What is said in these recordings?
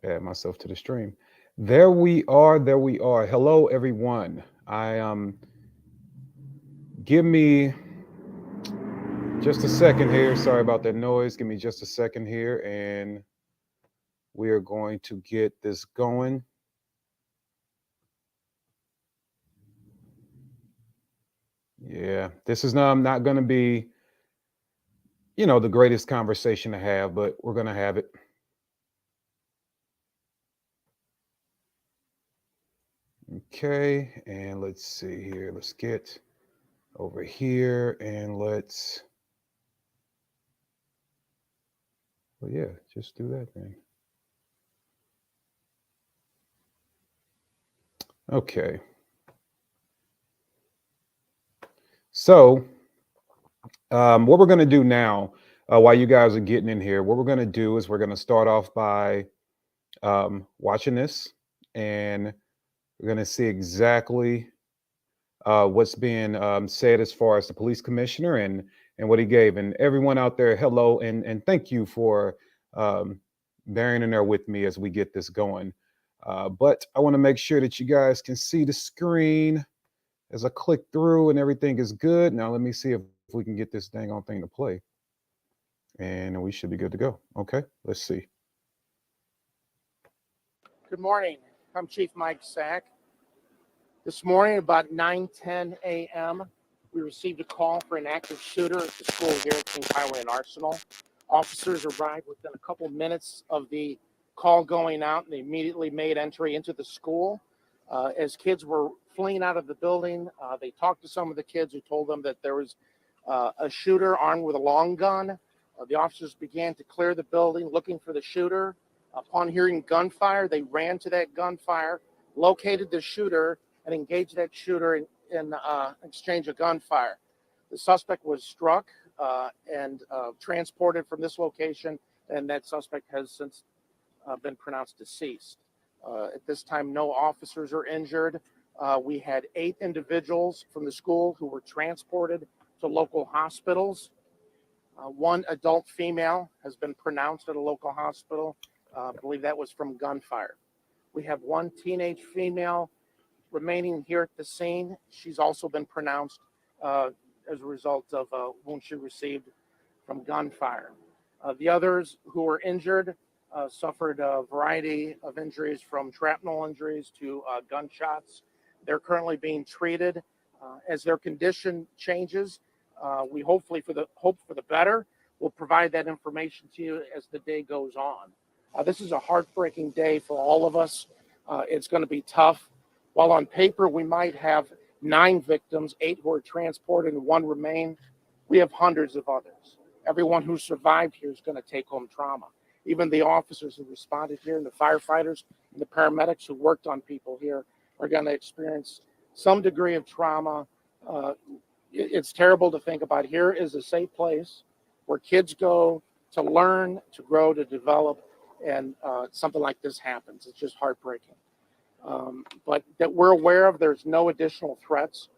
Add myself to the stream. There we are. There we are. Hello, everyone. Give me just a second here. Sorry about that noise. Give me just a second here, and we are going to get this going. Yeah, this is not going to be, the greatest conversation to have, but we're going to have it. Okay, and let's see here. Let's get over here and well, yeah, just do that then. Okay. So, what we're going to do now, while you guys are getting in here, what we're going to do is we're going to start off by watching this, and we're going to see exactly what's being said as far as the police commissioner and what he gave. And everyone out there, hello, and thank you for um, bearing in there with me as we get this going. But I want to make sure that you guys can see the screen as I click through and everything is good. Now let me see if we can get this dang on thing to play, and we should be good to go. Okay, let's see. Good morning. I'm Chief Mike Sack. This morning, about 9:10 a.m., we received a call for an active shooter at the school here at King Highway and Arsenal. Officers arrived within a couple minutes of the call going out, and they immediately made entry into the school. As kids were fleeing out of the building, they talked to some of the kids who told them that there was a shooter armed with a long gun. The officers began to clear the building looking for the shooter. Upon hearing gunfire, they ran to that gunfire, located the shooter, and engaged that shooter in exchange of gunfire. The suspect was struck and transported from this location, and that suspect has since been pronounced deceased. At this time, no officers are injured. We had 8 individuals from the school who were transported to local hospitals. One adult female has been pronounced at a local hospital. I believe that was from gunfire. We have one teenage female remaining here at the scene. She's also been pronounced as a result of a wound she received from gunfire. The others who were injured suffered a variety of injuries, from shrapnel injuries to gunshots. They're currently being treated. As their condition changes, we hope for the better. We'll provide that information to you as the day goes on. This is a heartbreaking day for all of us. It's going to be tough. While on paper we might have 9 victims, 8 who are transported and 1 remain, we have hundreds of others. Everyone who survived here is going to take home trauma. Even the officers who responded here, and the firefighters and the paramedics who worked on people here, are going to experience some degree of trauma. It's terrible to think about. Here is a safe place where kids go to learn, to grow, to develop, and something like this happens. It's just heartbreaking. But that we're aware of, there's no additional threats.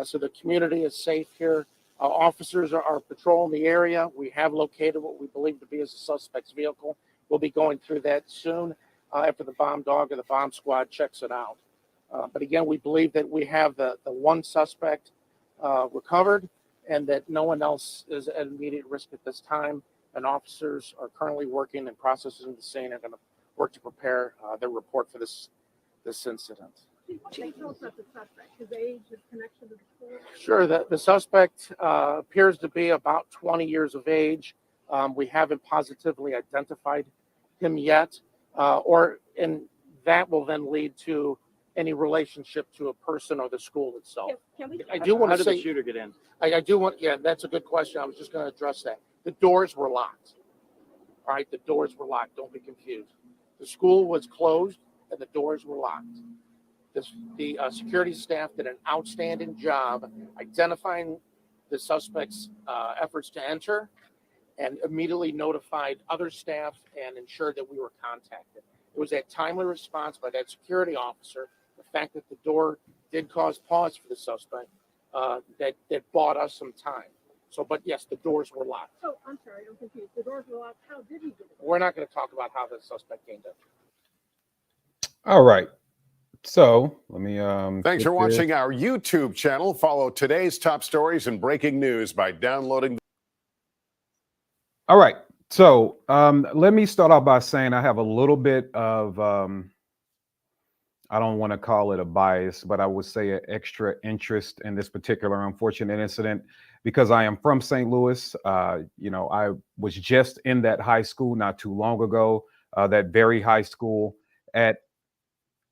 So the community is safe here. Officers are patrolling the area. We have located what we believe to be as a suspect's vehicle. We'll be going through that soon after the bomb dog or the bomb squad checks it out. But again, we believe that we have the one suspect recovered, and that no one else is at immediate risk at this time. And officers are currently working and processing the scene and going to work to prepare their report for this incident. What can you tell us about the suspect? His age, his connection to the school? Sure. The suspect appears to be about 20 years of age. We haven't positively identified him yet, and that will then lead to any relationship to a person or the school itself. I do want to say, how did the shooter get in? I do want, yeah, that's a good question. I was just going to address that. The doors were locked. All right, the doors were locked. Don't be confused. The school was closed and the doors were locked. The security staff did an outstanding job identifying the suspect's efforts to enter, and immediately notified other staff and ensured that we were contacted. It was that timely response by that security officer, the fact that the door did cause pause for the suspect, that bought us some time. So, but yes, the doors were locked. Oh, I'm sorry, I'm confused. The doors were locked. How did he get in? We're not going to talk about how the suspect gained it. All right. So let me Thanks get for this. watching our YouTube channel. Follow today's top stories and breaking news by downloading. All right. So let me start off by saying I have a little bit of I don't want to call it a bias, but I would say an extra interest in this particular unfortunate incident because I am from St. Louis. I was just in that high school not too long ago. That very high school at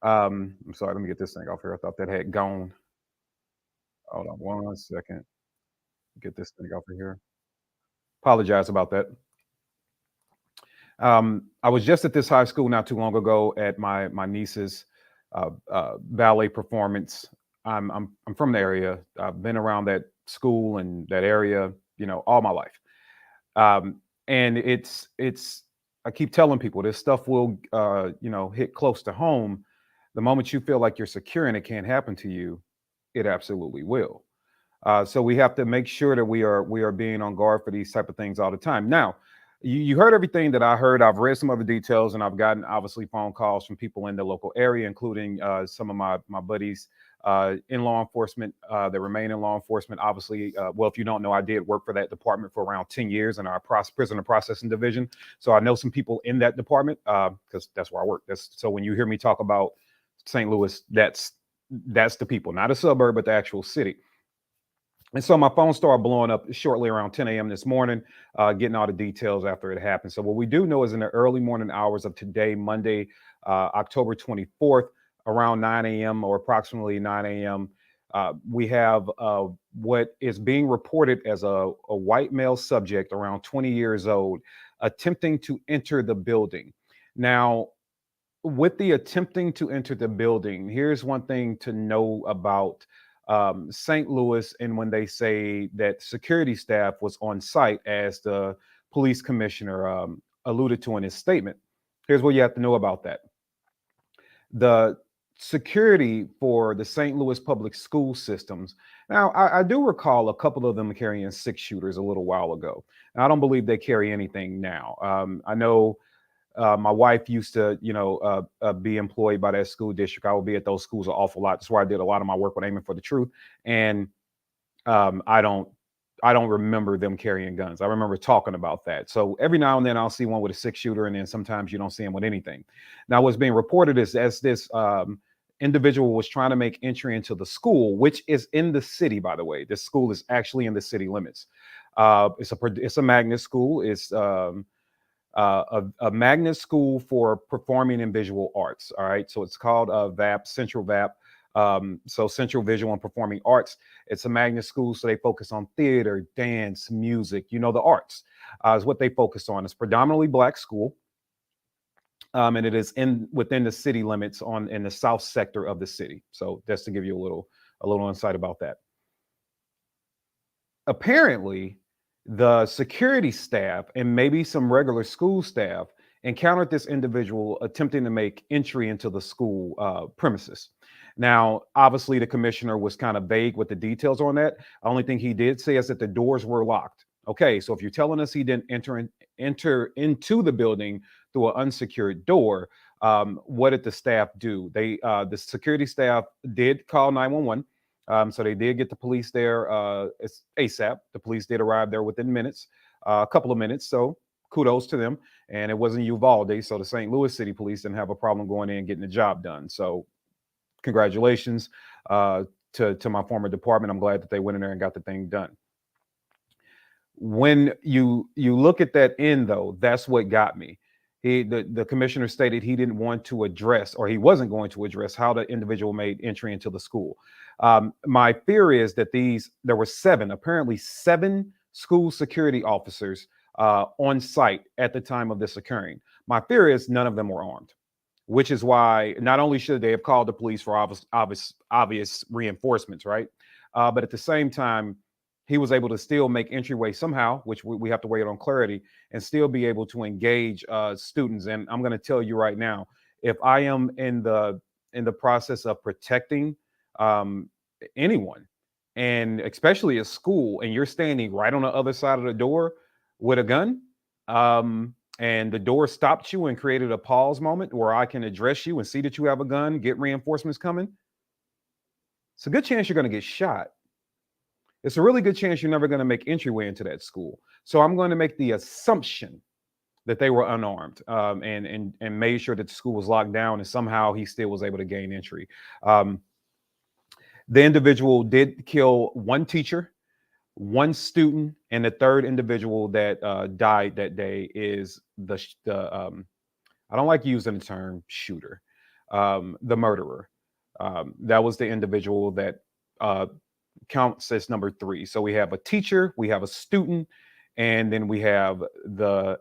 I'm sorry, let me get this thing off here. I thought that had gone. Hold on one second. Get this thing off of here. Apologize about that. I was just at this high school not too long ago at my niece's ballet performance. I'm from the area. I've been around that school and that area, all my life. And it's I keep telling people this stuff will hit close to home. The moment you feel like you're secure and it can't happen to you, it absolutely will. So we have to make sure that we are being on guard for these type of things all the time. Now, you heard everything that I heard. I've read some of the details, and I've gotten obviously phone calls from people in the local area, including some of my buddies in law enforcement that remain in law enforcement. Obviously, well, if you don't know, I did work for that department for around 10 years in our prisoner processing division. So I know some people in that department because that's where I work. So when you hear me talk about St. Louis, that's the people, not a suburb, but the actual city. And so my phone started blowing up shortly around 10 a.m. this morning, getting all the details after it happened. So what we do know is in the early morning hours of today, Monday, October 24th, around 9 a.m. or approximately 9 a.m., we have what is being reported as a white male subject around 20 years old attempting to enter the building. Now, with the attempting to enter the building, here's one thing to know about St. Louis, and when they say that security staff was on site, as the police commissioner alluded to in his statement, here's what you have to know about that. The security for the St. Louis public school systems. Now, I do recall a couple of them carrying six shooters a little while ago. And I don't believe they carry anything now. I know my wife used to, be employed by that school district. I would be at those schools an awful lot. That's where I did a lot of my work with Aiming for the Truth. And um, I don't, I don't remember them carrying guns. I remember talking about that. So every now and then I'll see one with a six shooter, and then sometimes you don't see them with anything. Now, what's being reported is as this individual was trying to make entry into the school, which is in the city, by the way. This school is actually in the city limits. It's a magnet school. It's a magnet school for performing and visual arts. All right, so it's called VAP, Central VAP. So Central Visual and Performing Arts. It's a magnet school, so they focus on theater, dance, music. The arts is what they focus on. It's predominantly black school, and it is within the city limits in the south sector of the city. So just to give you a little insight about that. Apparently, the security staff and maybe some regular school staff encountered this individual attempting to make entry into the school premises. Now, obviously, the commissioner was kind of vague with the details on that. The only thing he did say is that the doors were locked. Okay, so if you're telling us he didn't enter into the building through an unsecured door, what did the staff do? The security staff did call 911. So they did get the police there it's ASAP. The police did arrive there within minutes, a couple of minutes. So kudos to them. And it wasn't Uvalde, so the St. Louis City Police didn't have a problem going in and getting the job done. So congratulations to my former department. I'm glad that they went in there and got the thing done. When you look at that end, though, that's what got me. The commissioner stated he didn't want to address, or he wasn't going to address, how the individual made entry into the school. My fear is that there were apparently seven school security officers on site at the time of this occurring. My fear is none of them were armed, which is why not only should they have called the police for obvious reinforcements, right? But at the same time, he was able to still make entryway somehow, which we have to wait on clarity, and still be able to engage students. And I'm going to tell you right now, if I am in the process of protecting um, anyone, and especially a school, and you're standing right on the other side of the door with a gun, and the door stopped you and created a pause moment where I can address you and see that you have a gun, get reinforcements coming, it's a good chance you're going to get shot. It's a really good chance you're never going to make entryway into that school. So I'm going to make the assumption that they were unarmed, and made sure that the school was locked down, and somehow he still was able to gain entry. Um, the individual did kill one teacher, one student, and the third individual that died that day is the I don't like using the term shooter, the murderer. That was the individual that counts as number 3. So we have a teacher, we have a student, and then we have the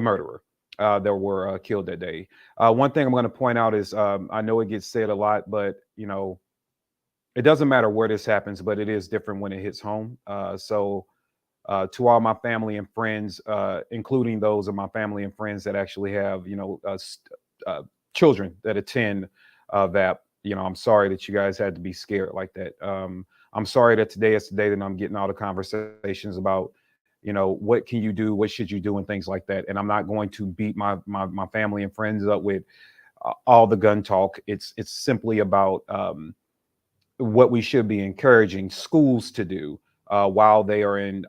murderer that were killed that day. One thing I'm going to point out is I know it gets said a lot, but it doesn't matter where this happens, but it is different when it hits home. So to all my family and friends, including those of my family and friends that actually have children that attend VAP, I'm sorry that you guys had to be scared like that. I'm sorry that today is the day that I'm getting all the conversations about, what can you do? What should you do? And things like that. And I'm not going to beat my family and friends up with all the gun talk. It's simply about what we should be encouraging schools to do while they are in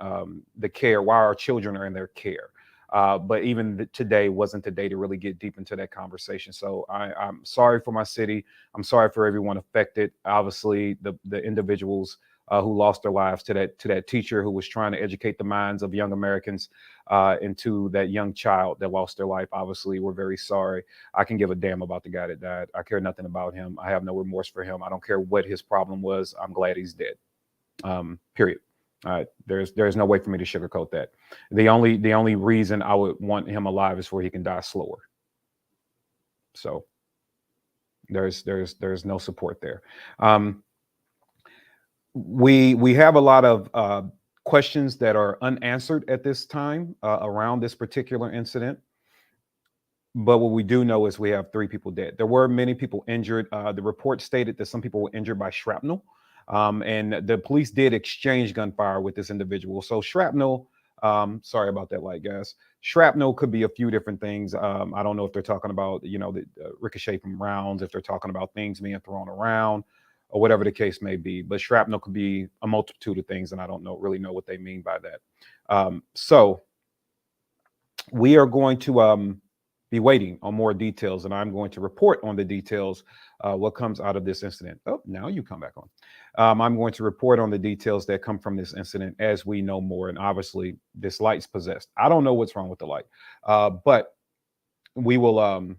the care, while our children are in their care. But even today wasn't the day to really get deep into that conversation. So I'm sorry for my city. I'm sorry for everyone affected. Obviously, the individuals who lost their lives, to that teacher who was trying to educate the minds of young Americans, and to that young child that lost their life. Obviously, we're very sorry. I can give a damn about the guy that died. I care nothing about him. I have no remorse for him. I don't care what his problem was. I'm glad he's dead. Period. There's no way for me to sugarcoat that. The only reason I would want him alive is where he can die slower. So there's no support there. We have a lot of questions that are unanswered at this time around this particular incident. But what we do know is we have 3 people dead. There were many people injured. The report stated that some people were injured by shrapnel. And the police did exchange gunfire with this individual. So shrapnel, sorry about that light, guys. Shrapnel could be a few different things. I don't know if they're talking about, the ricochet from rounds, if they're talking about things being thrown around, or whatever the case may be. But shrapnel could be a multitude of things, and I don't really know what they mean by that. So we are going to be waiting on more details, and I'm going to report on the details, what comes out of this incident. Oh, now you come back on. I'm going to report on the details that come from this incident as we know more. And obviously, this light's possessed. I don't know what's wrong with the light, but we will.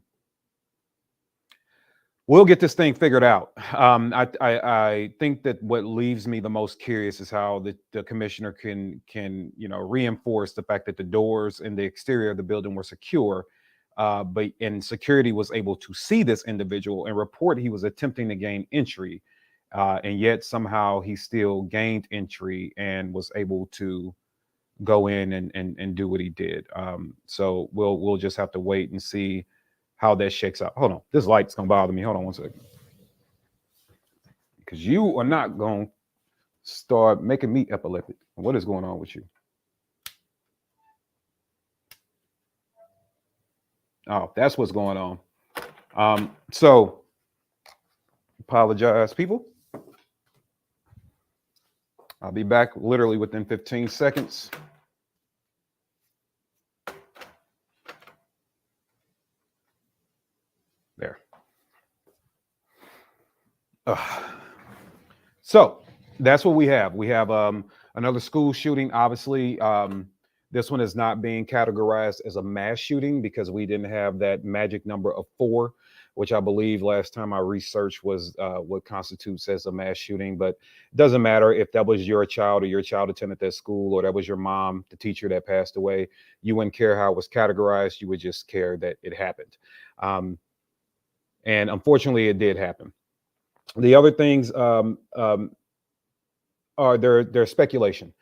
We'll get this thing figured out. I think that what leaves me the most curious is how the commissioner can reinforce the fact that the doors and the exterior of the building were secure. But security was able to see this individual and report he was attempting to gain entry, and yet somehow he still gained entry and was able to go in and do what he did. So we'll just have to wait and see how that shakes out. Hold on, this light's gonna bother me. Hold on one second, because you are not gonna start making me epileptic. What is going on with you? Oh, that's what's going on. So apologize, people. I'll be back literally within 15 seconds. There. So that's what we have. We have another school shooting. Obviously, this one is not being categorized as a mass shooting because we didn't have that magic number of 4, which I believe last time I researched was what constitutes as a mass shooting. But it doesn't matter if that was your child or your child attended that school, or that was your mom, the teacher that passed away. You wouldn't care how it was categorized. You would just care that it happened. And unfortunately, it did happen. The other things are there's speculation.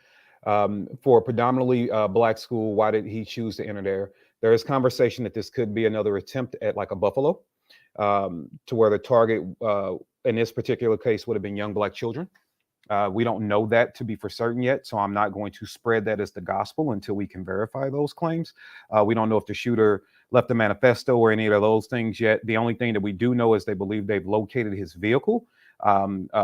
For a predominantly Black school, why did he choose to enter there? There is conversation that this could be another attempt at like a Buffalo, to where the target in this particular case would have been young Black children. We don't know that to be for certain yet, so I'm not going to spread that as the gospel until we can verify those claims. We don't know if the shooter left a manifesto or any of those things yet. The only thing that we do know is they believe they've located his vehicle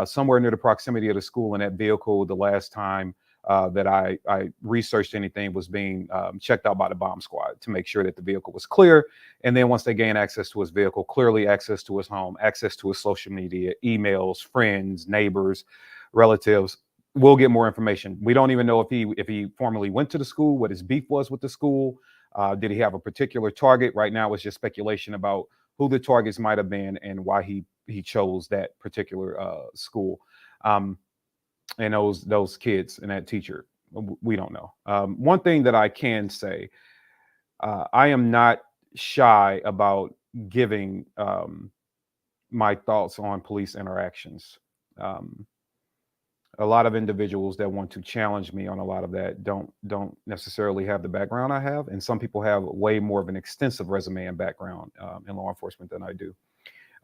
somewhere near the proximity of the school, and that vehicle, the last time that I researched anything, was being checked out by the bomb squad to make sure that the vehicle was clear. And then once they gain access to his vehicle, clearly access to his home, access to his social media, emails, friends, neighbors, relatives, we'll get more information. We don't even know if he formally went to the school, what his beef was with the school. Did he have a particular target? Right now, it's just speculation about who the targets might have been and why he chose that particular school. And those kids and that teacher, we don't know. One thing that I can say, I am not shy about giving my thoughts on police interactions. A lot of individuals that want to challenge me on a lot of that don't necessarily have the background I have, and some people have way more of an extensive resume and background in law enforcement than I do.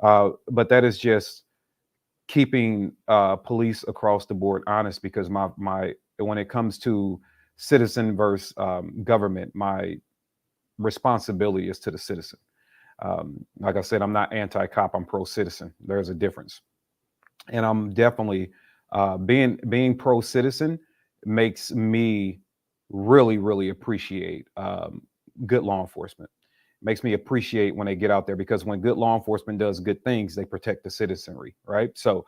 But that is just keeping police across the board honest, because my when it comes to citizen versus government, my responsibility is to the citizen. Like I said, I'm not anti-cop, I'm pro-citizen. There's a difference, and I'm definitely being pro-citizen makes me really appreciate good law enforcement. Makes me appreciate when they get out there, because when good law enforcement does good things, they protect the citizenry, right? So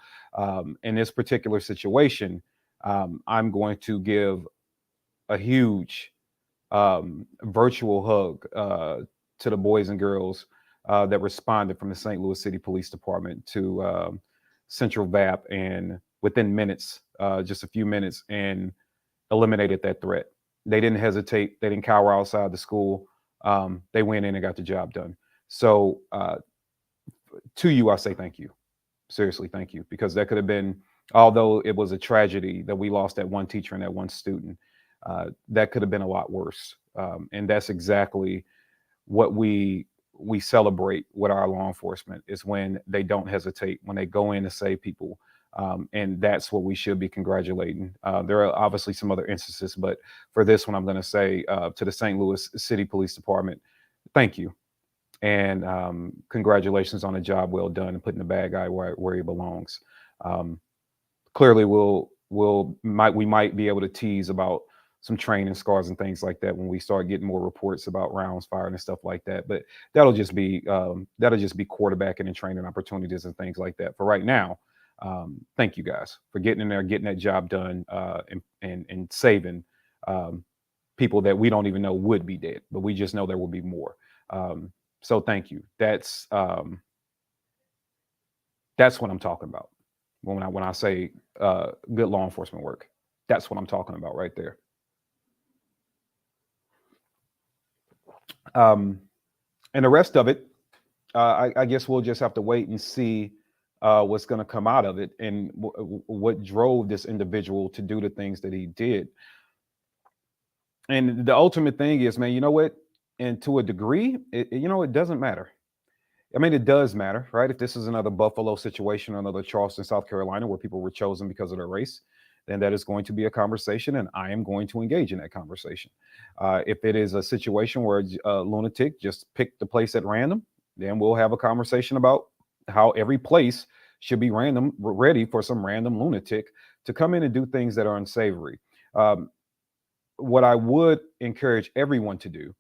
in this particular situation, I'm going to give a huge virtual hug to the boys and girls that responded from the St. Louis City Police Department to Central VAP, and within minutes, just a few minutes, and eliminated that threat. They didn't hesitate. They didn't cower outside the school. They went in and got the job done. So to you, I say thank you. Seriously, thank you, because that could have been, although it was a tragedy that we lost that one teacher and that one student, that could have been a lot worse. And that's exactly what we celebrate with our law enforcement, is when they don't hesitate, when they go in to save people. And that's what we should be congratulating. There are obviously some other instances, but for this one, I'm going to say to the St. Louis City Police Department, thank you. And congratulations on a job well done and putting the bad guy where he belongs. Clearly, we might be able to tease about some training scars and things like that when we start getting more reports about rounds fired and stuff like that. But that'll just be quarterbacking and training opportunities and things like that. For right now, thank you guys for getting in there, getting that job done, and saving people that we don't even know would be dead, but we just know there will be more. So thank you. That's what I'm talking about when I say good law enforcement work. That's what I'm talking about right there. And the rest of it, I guess we'll just have to wait and see what's going to come out of it, and what drove this individual to do the things that he did. And the ultimate thing is, man, you know what? And to a degree, it doesn't matter. I mean, it does matter, right? If this is another Buffalo situation or another Charleston, South Carolina, where people were chosen because of their race, then that is going to be a conversation, and I am going to engage in that conversation. If it is a situation where a lunatic just picked the place at random, then we'll have a conversation about how every place should be ready for some random lunatic to come in and do things that are unsavory. What I would encourage everyone to do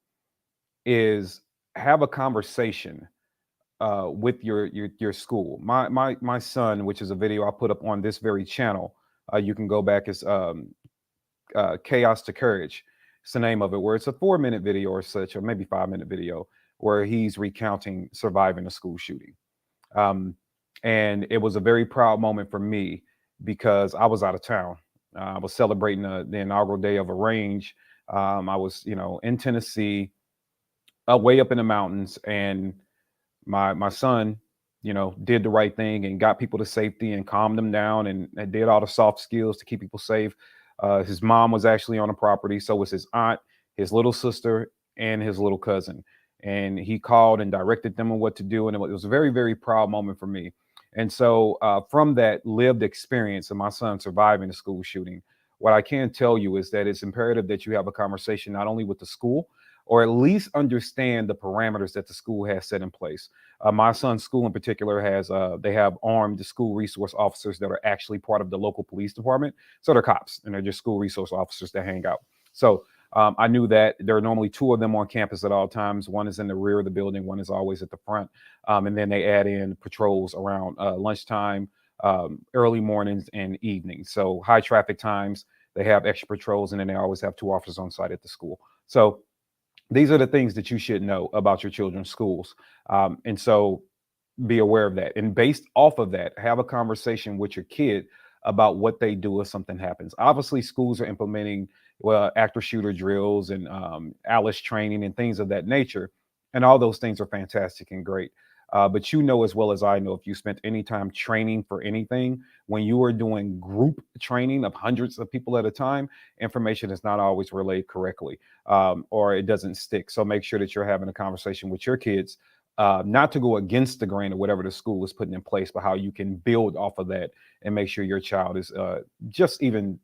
is have a conversation with your school. My son, which is a video I put up on this very channel, you can go back, as Chaos to Courage. It's the name of it, where it's a 4-minute video or such, or maybe 5-minute video, where he's recounting surviving a school shooting. And it was a very proud moment for me, because I was out of town. I was celebrating the inaugural day of a range. I was, in Tennessee, way up in the mountains, and my son, did the right thing and got people to safety and calmed them down, and did all the soft skills to keep people safe. His mom was actually on the property. So was his aunt, his little sister, and his little cousin. And he called and directed them on what to do. And it was a very, very proud moment for me. And so from that lived experience of my son surviving a school shooting, what I can tell you is that it's imperative that you have a conversation not only with the school, or at least understand the parameters that the school has set in place. My son's school in particular has they have armed school resource officers that are actually part of the local police department. So they're cops and they're just school resource officers that hang out. So I knew that there are normally two of them on campus at all times. One is in the rear of the building, one is always at the front. And then they add in patrols around lunchtime, early mornings, and evenings. So high traffic times, they have extra patrols, and then they always have two officers on site at the school. So these are the things that you should know about your children's schools. And so be aware of that. And based off of that, have a conversation with your kid about what they do if something happens. Obviously, schools are implementing active shooter drills and Alice training and things of that nature. And all those things are fantastic and great. But you know as well as I know, if you spent any time training for anything, when you are doing group training of hundreds of people at a time, information is not always relayed correctly, or it doesn't stick. So make sure that you're having a conversation with your kids, not to go against the grain of whatever the school is putting in place, but how you can build off of that and make sure your child is just even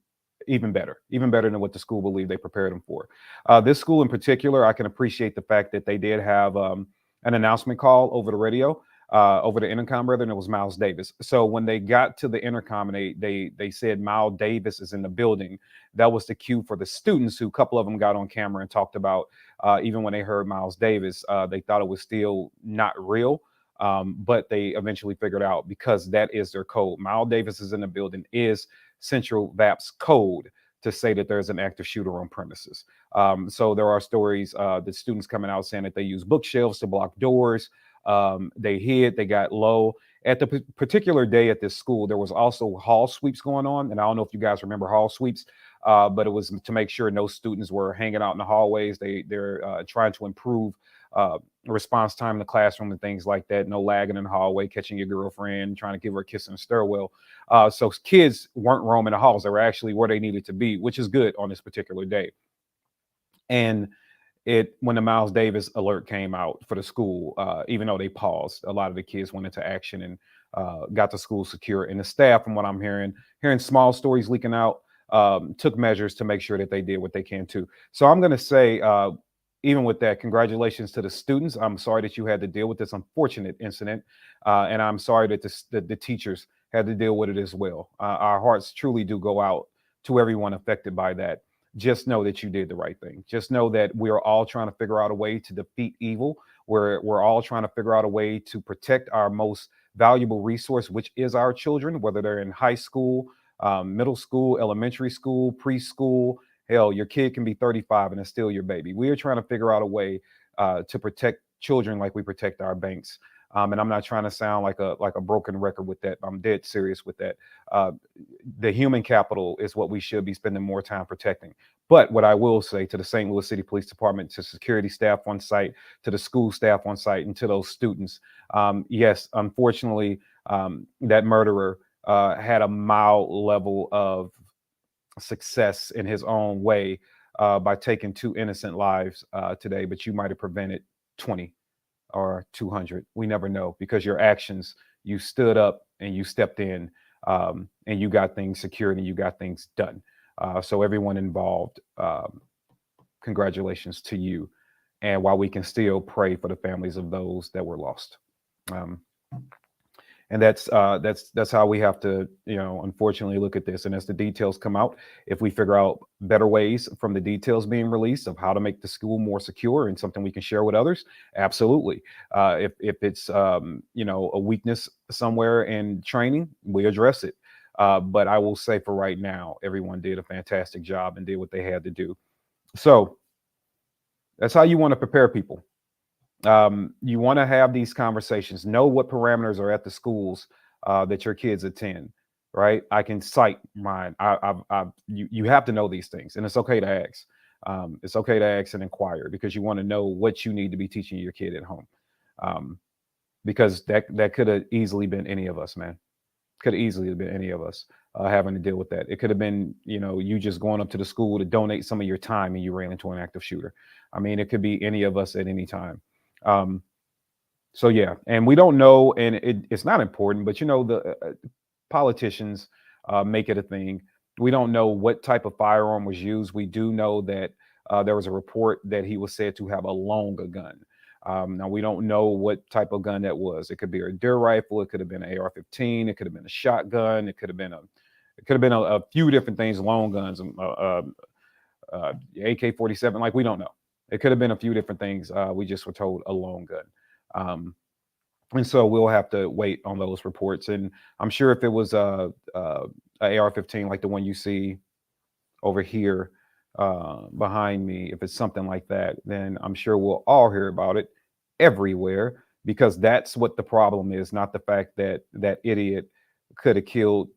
better than what the school believed they prepared them for. This school in particular, I can appreciate the fact that they did have an announcement call over the radio, over the intercom rather, and it was Miles Davis. So when they got to the intercom and they said Miles Davis is in the building, that was the cue for the students, who a couple of them got on camera and talked about even when they heard Miles Davis, they thought it was still not real. But they eventually figured out, because that is their code. Miles Davis is in the building is Central VAP's code to say that there's an active shooter on premises. So there are stories that students coming out saying that they use bookshelves to block doors. They hid, they got low. At the particular day at this school, there was also hall sweeps going on. And I don't know if you guys remember hall sweeps, but it was to make sure no students were hanging out in the hallways. They're trying to improve response time in the classroom and things like that. No lagging in the hallway, catching your girlfriend, trying to give her a kiss in the stairwell. So kids weren't roaming the halls. They were actually where they needed to be, which is good on this particular day. And when the Miles Davis alert came out for the school, even though they paused, a lot of the kids went into action and got the school secure. And the staff, from what I'm hearing small stories leaking out, took measures to make sure that they did what they can too. So I'm going to say, even with that, congratulations to the students. I'm sorry that you had to deal with this unfortunate incident, and I'm sorry that the teachers had to deal with it as well. Our hearts truly do go out to everyone affected by that. Just know that you did the right thing. Just know that we're all trying to figure out a way to defeat evil. We're all trying to figure out a way to protect our most valuable resource, which is our children, whether they're in high school, middle school, elementary school, preschool. Hell, your kid can be 35 and it's still your baby. We are trying to figure out a way to protect children like we protect our banks. And I'm not trying to sound like a broken record with that. I'm dead serious with that. The human capital is what we should be spending more time protecting. But what I will say to the St. Louis City Police Department, to security staff on site, to the school staff on site, and to those students, yes, unfortunately, that murderer had a mild level of success in his own way by taking two innocent lives today, but you might have prevented 20 or 200. We never know, because your actions, you stood up and you stepped in, and you got things secured and you got things done. So everyone involved, congratulations to you. And while we can still pray for the families of those that were lost. And that's how we have to, unfortunately look at this. And as the details come out, if we figure out better ways from the details being released of how to make the school more secure and something we can share with others, absolutely. If it's a weakness somewhere in training, we address it. But I will say, for right now, everyone did a fantastic job and did what they had to do. So that's how you want to prepare people. You want to have these conversations, know what parameters are at the schools that your kids attend, right? I can cite mine. You have to know these things, and it's okay to ask. It's okay to ask and inquire, because you want to know what you need to be teaching your kid at home. Because that could have easily been any of us, man. Could have easily been any of us having to deal with that. It could have been, you just going up to the school to donate some of your time and you ran into an active shooter. I mean, it could be any of us at any time. So yeah, and we don't know, and it's not important, but the politicians make it a thing. We don't know what type of firearm was used. We do know that there was a report that he was said to have a longer gun. Now we don't know what type of gun that was. It could be a deer rifle. It could have been an AR-15. It could have been a shotgun. It could have been a few different things, long guns, AK-47. Like we don't know. It could have been a few different things. We just were told a long gun. And so we'll have to wait on those reports. And I'm sure if it was a AR-15 like the one you see over here behind me, if it's something like that, then I'm sure we'll all hear about it everywhere, because that's what the problem is, not the fact that that idiot could have killed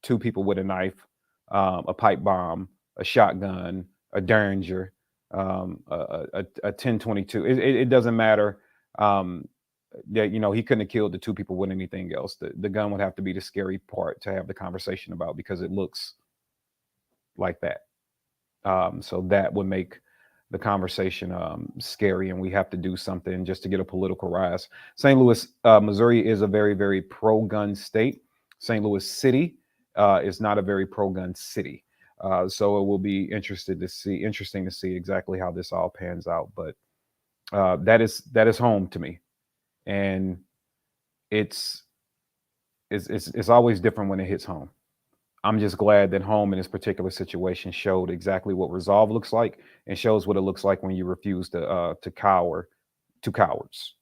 2 people with a knife, a pipe bomb, a shotgun, a Derringer, a 1022. It doesn't matter. That he couldn't have killed the 2 people with anything else. The gun would have to be the scary part to have the conversation about, because it looks like that. So that would make the conversation scary, and we have to do something just to get a political rise. St. Louis, Missouri is a very, very pro-gun state. St. Louis City is not a very pro-gun city. So it will be interesting to see exactly how this all pans out. But that is home to me. And it's always different when it hits home. I'm just glad that home in this particular situation showed exactly what resolve looks like, and shows what it looks like when you refuse to cower to cowards.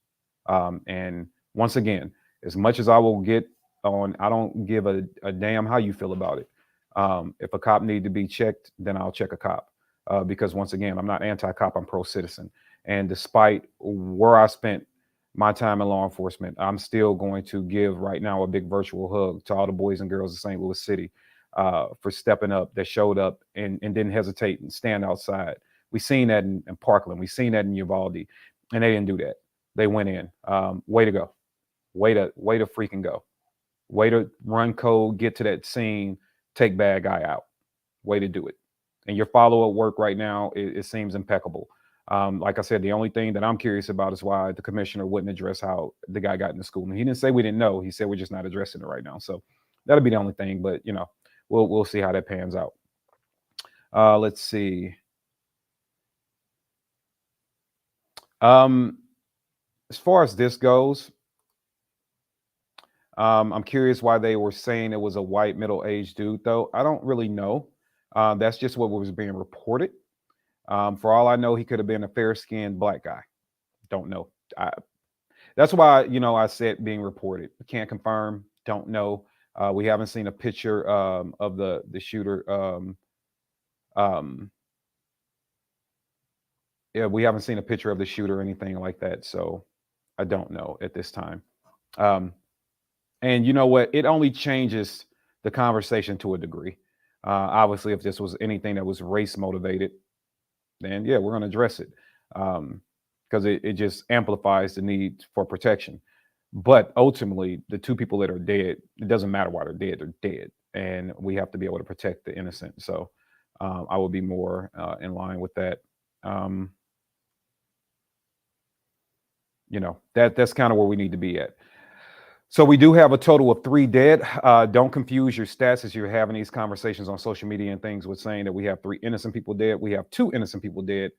And once again, as much as I will get on, I don't give a damn how you feel about it. If a cop need to be checked, then I'll check a cop, because once again, I'm not anti-cop, I'm pro-citizen. And despite where I spent my time in law enforcement, I'm still going to give right now a big virtual hug to all the boys and girls of St. Louis City for stepping up, that showed up and didn't hesitate and stand outside. We seen that in Parkland. We seen that in Uvalde, and they didn't do that. They went in. Way to go. Way to freaking go. Way to run code, get to that scene, take bad guy out. Way to do it. And your follow-up work right now, it seems impeccable. Like I said, the only thing that I'm curious about is why the commissioner wouldn't address how the guy got into school. And he didn't say we didn't know. He said we're just not addressing it right now. So that'll be the only thing. But we'll see how that pans out. Let's see. As far as this goes, I'm curious why they were saying it was a white middle-aged dude, though. I don't really know. That's just what was being reported. For all I know, he could have been a fair-skinned black guy. Don't know. That's why, I said being reported. Can't confirm. Don't know. We haven't seen a picture of the shooter. Yeah, we haven't seen a picture of the shooter or anything like that. So I don't know at this time. And you know what? It only changes the conversation to a degree. Obviously, if this was anything that was race motivated, then yeah, we're going to address it, because it just amplifies the need for protection. But ultimately, the 2 people that are dead, it doesn't matter why they're dead. And we have to be able to protect the innocent. So I will be more in line with that. That's kind of where we need to be at. So we do have a total of 3 dead. Don't confuse your stats as you're having these conversations on social media and things with saying that we have 3 innocent people dead. We have 2 innocent people dead,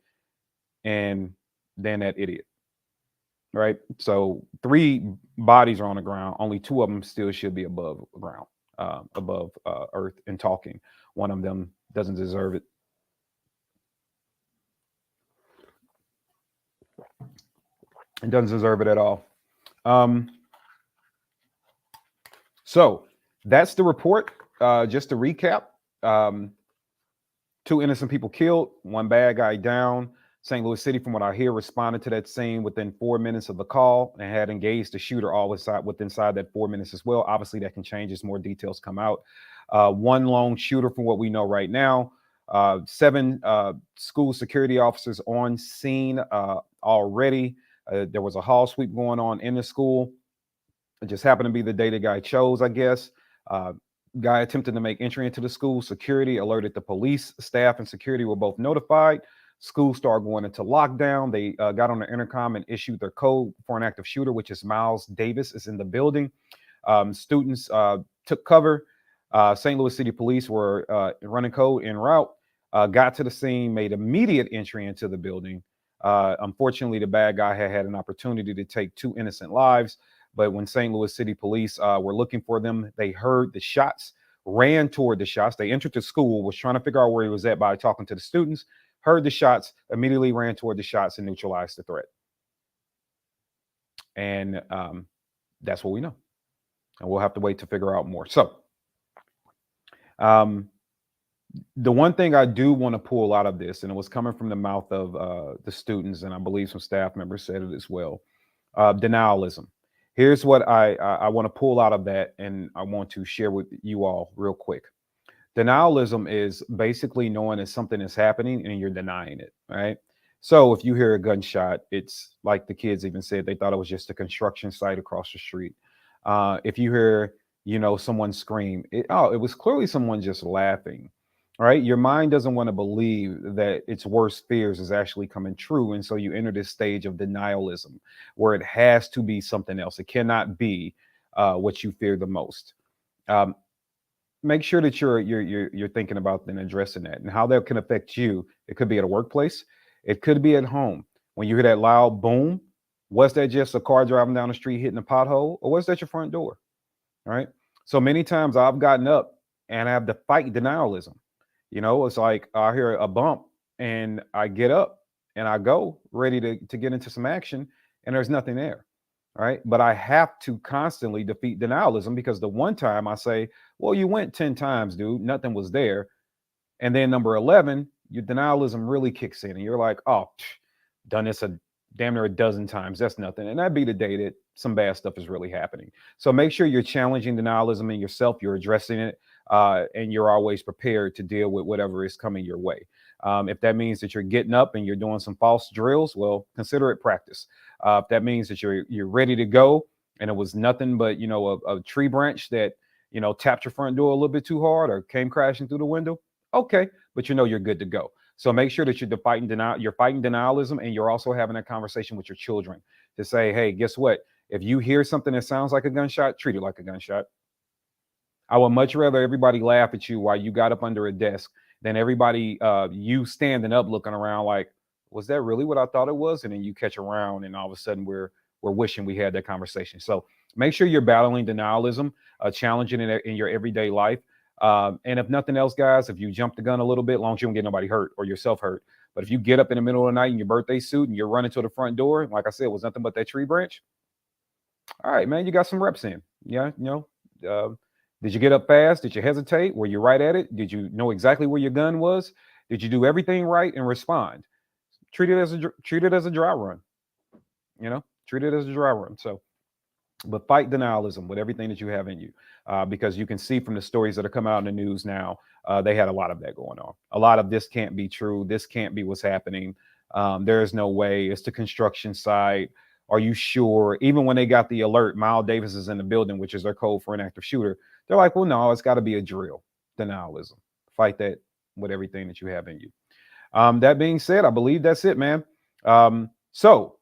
and then that idiot, right? So 3 bodies are on the ground. Only 2 of them still should be above ground, above earth and talking. One of them doesn't deserve it. It doesn't deserve it at all. So that's the report. Just to recap, 2 innocent people killed, 1 bad guy down. St. Louis City, from what I hear, responded to that scene within 4 minutes of the call and had engaged the shooter all within that 4 minutes as well. Obviously, that can change as more details come out. 1 lone shooter, from what we know right now. 7 school security officers on scene already. There was a hall sweep going on in the school. It just happened to be the day the guy chose, I guess. Guy attempted to make entry into the school. Security alerted the police. Staff and security were both notified. Schools started going into lockdown. They got on the intercom and issued their code for an active shooter, which is Miles Davis is in the building. Students took cover. St. Louis City Police were running code en route, got to the scene, made immediate entry into the building. Unfortunately, the bad guy had an opportunity to take 2 innocent lives. But when St. Louis City Police were looking for them, they heard the shots, ran toward the shots. They entered the school, was trying to figure out where he was at by talking to the students, heard the shots, immediately ran toward the shots and neutralized the threat. And that's what we know. And we'll have to wait to figure out more. So the one thing I do want to pull out of this, and it was coming from the mouth of the students, and I believe some staff members said it as well, denialism. Here's what I want to pull out of that, and I want to share with you all real quick. Denialism is basically knowing that something is happening and you're denying it, right? So if you hear a gunshot, it's like the kids even said, they thought it was just a construction site across the street. If you hear, someone scream, it was clearly someone just laughing, right? Your mind doesn't want to believe that its worst fears is actually coming true. And so you enter this stage of denialism where it has to be something else. It cannot be what you fear the most. Make sure that you're thinking about and addressing that and how that can affect you. It could be at a workplace. It could be at home. When you hear that loud boom, was that just a car driving down the street hitting a pothole, or was that your front door? All right. So many times I've gotten up and I have to fight denialism. It's like I hear a bump and I get up and I go ready to get into some action, and there's nothing there. All right. But I have to constantly defeat denialism, because the one time I say, well, you went 10 times, dude, nothing was there. And then number 11, your denialism really kicks in and you're like, oh, done this damn near a dozen times. That's nothing. And that'd be the day that some bad stuff is really happening. So make sure you're challenging denialism in yourself, you're addressing it, and you're always prepared to deal with whatever is coming your way. If that means that you're getting up and you're doing some false drills, well, consider it practice. If that means that you're ready to go and it was nothing but, a tree branch that, tapped your front door a little bit too hard or came crashing through the window, okay, but you're good to go. So make sure that you're fighting denialism, and you're also having a conversation with your children to say, hey, guess what? If you hear something that sounds like a gunshot, treat it like a gunshot. I would much rather everybody laugh at you while you got up under a desk than everybody you standing up looking around like, was that really what I thought it was? And then you catch around and all of a sudden we're wishing we had that conversation. So make sure you're battling denialism, challenging it in your everyday life. And if nothing else, guys, if you jump the gun a little bit, as long as you don't get nobody hurt or yourself hurt. But if you get up in the middle of the night in your birthday suit and you're running to the front door, like I said, it was nothing but that tree branch. All right, man, you got some reps in. Yeah, did you get up fast? Did you hesitate? Were you right at it? Did you know exactly where your gun was? Did you do everything right and respond? Treat it as a dry run. Treat it as a dry run. So, but fight denialism with everything that you have in you, because you can see from the stories that are coming out in the news now, they had a lot of that going on. A lot of this can't be true. This can't be what's happening. There is no way. It's the construction site. Are you sure? Even when they got the alert, Miles Davis is in the building, which is their code for an active shooter. They're like, well, no, it's got to be a drill. Denialism. Fight that with everything that you have in you. That being said, I believe that's it, man. So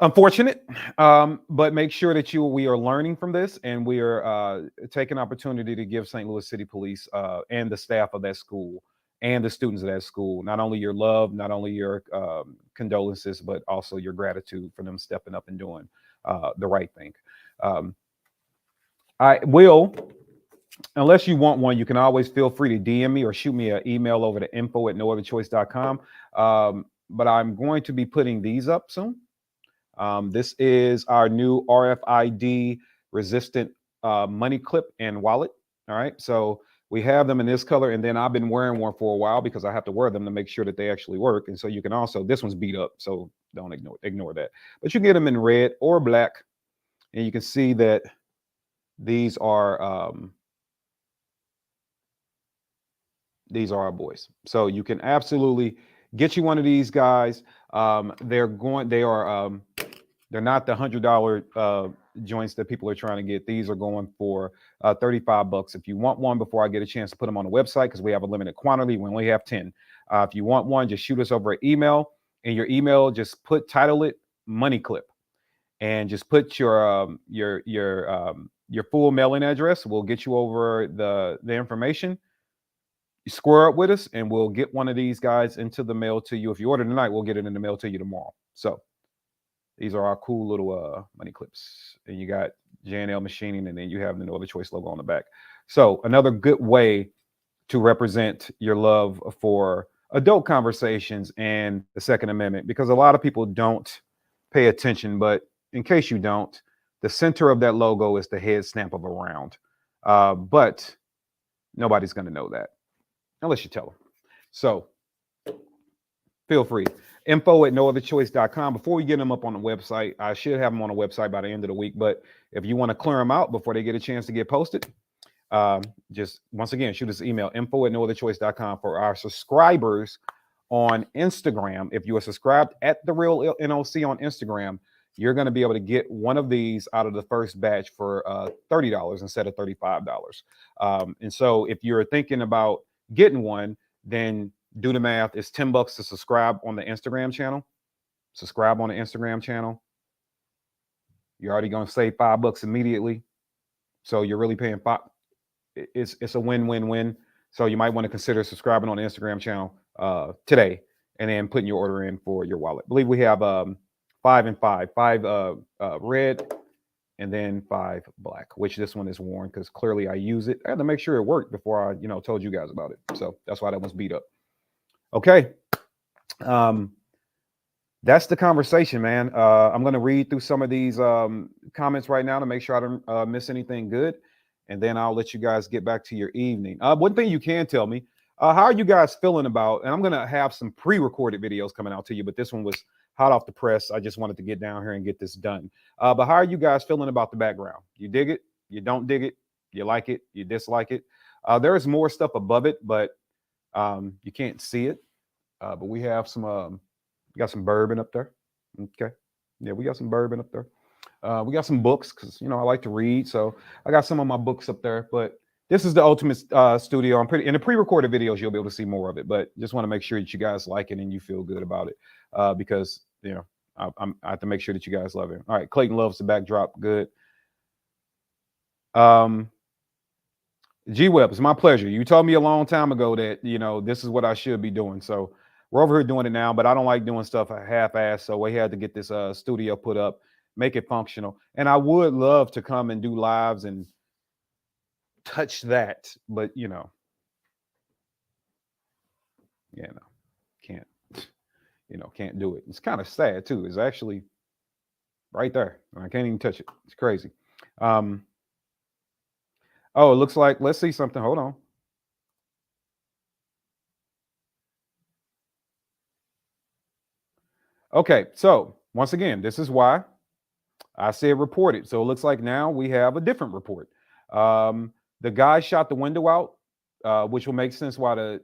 unfortunate, but make sure that we are learning from this, and we are taking opportunity to give St. Louis City Police and the staff of that school and the students of that school not only your love, not only your condolences, but also your gratitude for them stepping up and doing the right thing. I will, unless you want one, you can always feel free to DM me or shoot me an email over to info@nootherchoice.com. But I'm going to be putting these up soon. This is our new RFID resistant money clip and wallet. All right. So we have them in this color, and then I've been wearing one for a while because I have to wear them to make sure that they actually work. And so you can also, this one's beat up, so don't ignore that. But you can get them in red or black, and you can see that these are our boys. So you can absolutely get you one of these guys. They're They're not the $100 joints that people are trying to get. These are going for $35. If you want one, before I get a chance to put them on the website, because we have a limited quantity, we only have 10. If you want one, just shoot us over an email. In your email, just title it Money Clip, and just put your full mailing address. We'll get you over the information. You square up with us, and we'll get one of these guys into the mail to you. If you order tonight, we'll get it in the mail to you tomorrow. So these are our cool little money clips. And you got J&L Machining, and then you have the No Other Choice logo on the back. So another good way to represent your love for adult conversations and the Second Amendment, because a lot of people don't pay attention. But in case you don't, the center of that logo is the head stamp of a round. But nobody's going to know that unless you tell them. So feel free. info@nootherchoice.com. Before we get them up on the website, I should have them on the website by the end of the week. But if you want to clear them out before they get a chance to get posted, just once again, shoot us an email, info@nootherchoice.com. For our subscribers on Instagram, if you are subscribed at The Real NOC on Instagram, you're going to be able to get one of these out of the first batch for $30 instead of $35. And so if you're thinking about getting one, then do the math. It's $10 to subscribe on the Instagram channel. Subscribe on the Instagram channel. You're already going to save $5 immediately. So you're really paying $5. It's a win-win-win. So you might want to consider subscribing on the Instagram channel today, and then putting your order in for your wallet. I believe we have 5 and 5 red, and then 5 black, which this one is worn because clearly I use it. I had to make sure it worked before I told you guys about it. So that's why that one's beat up. Okay. That's the conversation, man. I'm going to read through some of these comments right now to make sure I don't miss anything good. And then I'll let you guys get back to your evening. One thing you can tell me, how are you guys feeling about, and I'm going to have some pre-recorded videos coming out to you, but this one was hot off the press. I just wanted to get down here and get this done. But how are you guys feeling about the background? You dig it? You don't dig it? You like it? You dislike it? There is more stuff above it, but you can't see it. But we have some, we got some bourbon up there. Okay. Yeah, we got some bourbon up there. We got some books because, I like to read. So I got some of my books up there. But this is the ultimate studio. In the pre-recorded videos, you'll be able to see more of it. But just want to make sure that you guys like it and you feel good about it because, I have to make sure that you guys love it. All right. Clayton loves the backdrop. Good. G-Web, it's my pleasure. You told me a long time ago that, this is what I should be doing. So we're over here doing it now, but I don't like doing stuff half-assed. So we had to get this studio put up, make it functional. And I would love to come and do lives and touch that, but can't, can't do it. It's kind of sad too. It's actually right there. I can't even touch it. It's crazy. Oh, it looks like, let's see something. Hold on. Okay, so once again, this is why I said reported. So it looks like now we have a different report. The guy shot the window out, which will make sense why that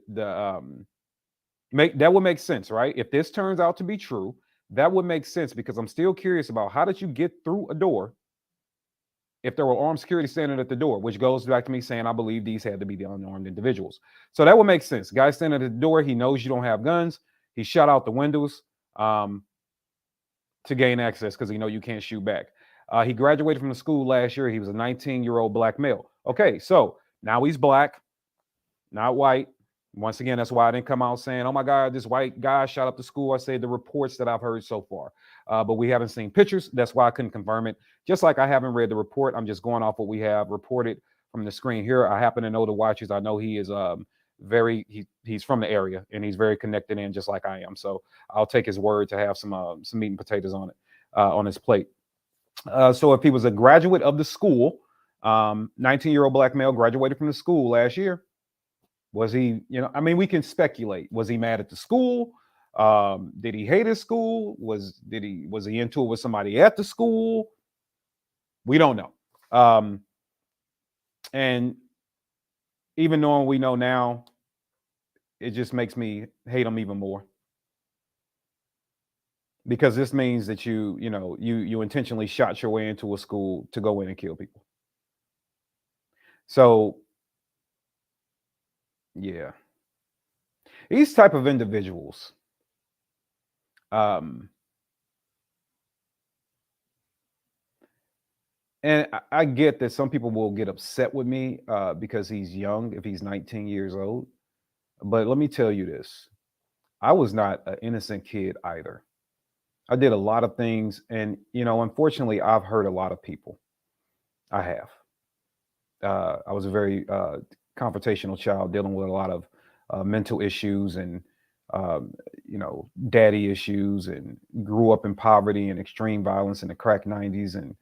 would make sense, right? If this turns out to be true, that would make sense because I'm still curious about how did you get through a door if there were armed security standing at the door, which goes back to me saying I believe these had to be the unarmed individuals. So that would make sense. Guy standing at the door, he knows you don't have guns. He shot out the windows to gain access because you can't shoot back. He graduated from the school last year. He was a 19-year-old black male. Okay, so now he's black, not white. Once again, that's why I didn't come out saying, oh my God, this white guy shot up the school. I say the reports that I've heard so far, but we haven't seen pictures. That's why I couldn't confirm it. Just like I haven't read the report. I'm just going off what we have reported from the screen here. I happen to know the watchers. I know he is he's from the area and he's very connected in just like I am. So I'll take his word to have some meat and potatoes on it, on his plate. So if he was a graduate of the school, 19-year-old black male graduated from the school last year, was he, we can speculate. Was he mad at the school? Did he hate his school? Was he into it with somebody at the school? We don't know. And even knowing we know now, it just makes me hate him even more. because this means that you intentionally shot your way into a school to go in and kill people. So yeah, these type of individuals, um, and I get that some people will get upset with me because he's young, if he's 19 years old. But let me tell you this: I was not an innocent kid either. I did a lot of things, and unfortunately, I've hurt a lot of people. I have. I was a very confrontational child, dealing with a lot of mental issues and um, daddy issues, and grew up in poverty and extreme violence in the crack '90s and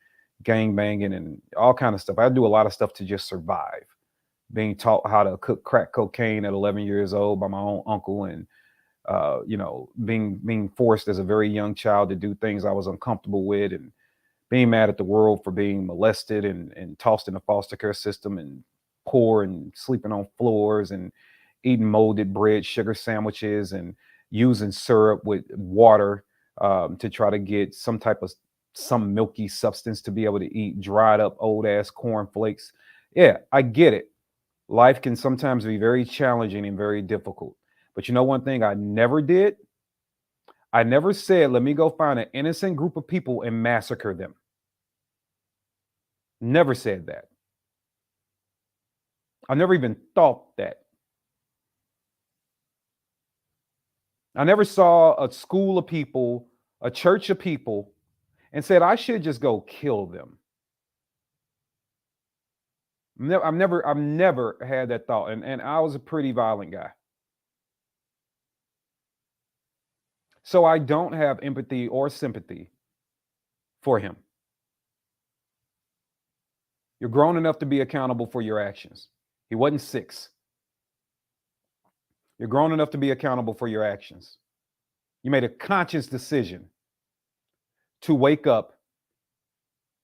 gang banging and all kind of stuff. I do a lot of stuff to just survive. Being taught how to cook crack cocaine at 11 years old by my own uncle, and being forced as a very young child to do things I was uncomfortable with, and being mad at the world for being molested and tossed in the foster care system, and poor and sleeping on floors and eating molded bread, sugar sandwiches, and using syrup with water to try to get some milky substance to be able to eat dried up old ass corn flakes. Yeah, I get it. Life can sometimes be very challenging and very difficult. But you know one thing I never did? I never said, let me go find an innocent group of people and massacre them. Never said that. I never even thought that. I never saw a school of people, a church of people, and said I should just go kill them. I've never had that thought. And I was a pretty violent guy. So I don't have empathy or sympathy for him. You're grown enough to be accountable for your actions. He wasn't 6. You're grown enough to be accountable for your actions. You made a conscious decision to wake up